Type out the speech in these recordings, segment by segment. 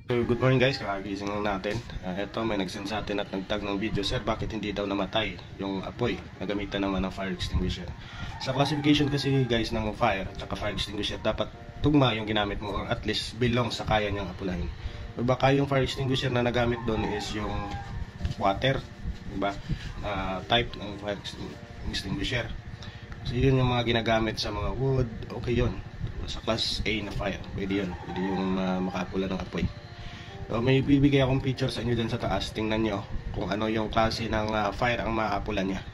So, good morning guys, kakagising lang natin. Ito may nagsend sa atin at nagtag ng video, sir, bakit hindi daw namatay yung apoy na gamitan naman ng fire extinguisher. Sa classification kasi guys ng fire at fire extinguisher, dapat tugma yung ginamit mo or at least belong sa kaya niyang apulahin. O baka yung fire extinguisher na nagamit doon is yung water, diba? Type ng fire extinguisher. So yun yung mga ginagamit sa mga wood, okay yun. Sa class A na fire, pwede yun, pwede yung makapula ng apoy. So, may bibigay akong picture sa inyo dyan sa taas. Tingnan nyo kung ano yung klase ng fire ang maapula niya.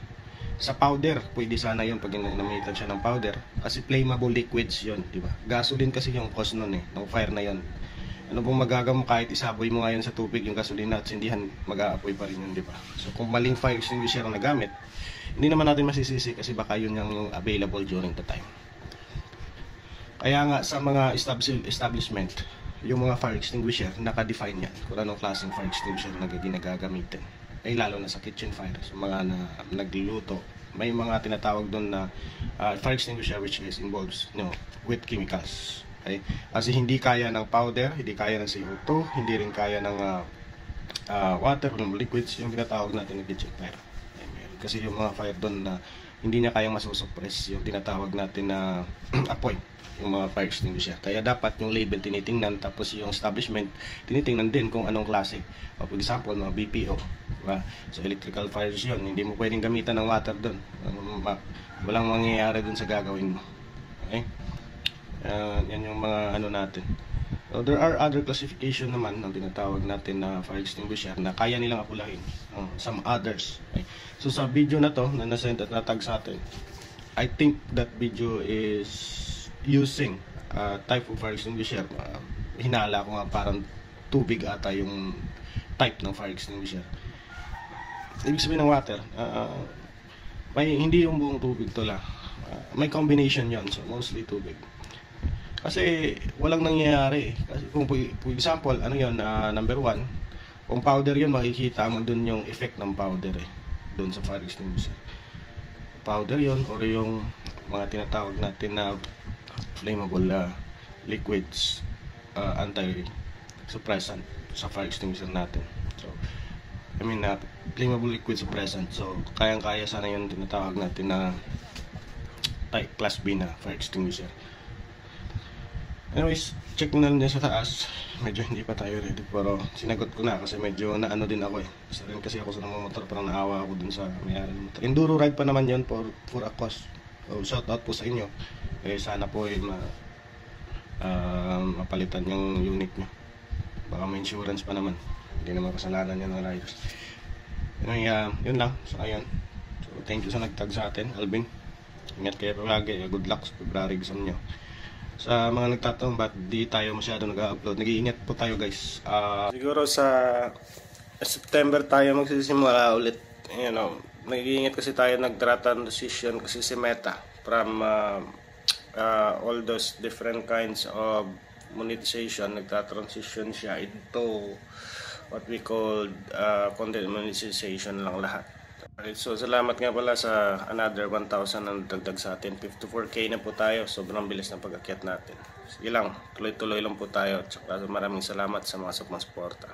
Sa powder, pwede sana yun pag namitan siya ng powder. Kasi flammable liquids yun, di ba? Gasoline kasi yung cause nun ng fire na yun. Ano pong magagawa mo kahit isaboy mo ngayon sa tubig yung gasolina at sindihan, mag-aapoy pa rin yun, di ba? So kung maling fire extinguisher ang nagamit, hindi naman natin masisisi kasi baka yun yung available during the time. Kaya nga sa mga establishment, yung mga fire extinguisher, naka-define yan kung anong klaseng fire extinguisher na ginagagamitin. Ay lalo na sa kitchen fire, sa mga nagluluto, may mga tinatawag doon na fire extinguisher which is involves with chemicals. Okay? Kasi hindi kaya ng powder, hindi kaya ng CO2, hindi rin kaya ng water, ng liquids, yung tinatawag natin ng kitchen fire. Kasi yung mga fire doon na hindi niya kayang masusuppress yung tinatawag natin na apoy, yung mga fire extinguisher. Kaya dapat yung label tinitingnan, tapos yung establishment tinitingnan din kung anong klase. For example, mga BPO, diba? So electrical fires yun, hindi mo pwedeng gamitan ng water doon. Walang mangyayari doon sa gagawin mo. Okay? Yan yung mga ano natin. So there are other classification naman ng tinatawag natin na fire extinguisher na kaya nilang apulahin. Some others. Okay? So sa video na to na nasend at natag sa atin, I think that video is using type of fire extinguisher. Hinala ko nga parang tubig ata yung type ng fire extinguisher. Ibig sabihin ng water, may hindi yung buong tubig to lang. May combination yon, so mostly tubig. Kasi walang nangyayari. Kasi kung for example, ano yon, number 1, kung powder yon, makikita mo dun yung effect ng powder doon sa fire extinguisher. Powder yon or yung mga tinatawag natin na flammable liquids, anti-suppressant sa fire extinguisher natin. So, flammable liquid suppressant. So, kayang-kaya sana yun tinatawag natin na type class B na fire extinguisher. Anyways, check na lang din sa taas. Medyo hindi pa tayo ready, pero sinagot ko na kasi medyo naano din ako Isa rin kasi ako sa motor, parang naawa ako dun sa may-ari ng motor. Enduro ride pa naman yun for a cause. So, shout out po sa inyo. Sana po mapalitan yung unit nyo. Baka may insurance pa naman. Hindi naman kasalanan yan ng riders. Yun lang. So ayun. So thank you sa nagtag sa atin, Alvin. Ingat kayo palagi. Good luck sa February exam nyo. Sa mga nagtatanong ba't di tayo masyado nag-upload, nag-iingat po tayo guys. Siguro sa September tayo magsisimula ulit. Nag-iingat kasi tayo, nag-transition kasi si Meta from all those different kinds of monetization. Nagta-transition siya into what we call content monetization lang lahat. Alright, so salamat nga pala sa another 1,000 na dagdag sa atin. 54k na po tayo. Sobrang bilis ng pag-akyat natin. Sige lang, tuloy-tuloy lang po tayo. Tsaka maraming salamat sa mga suporta.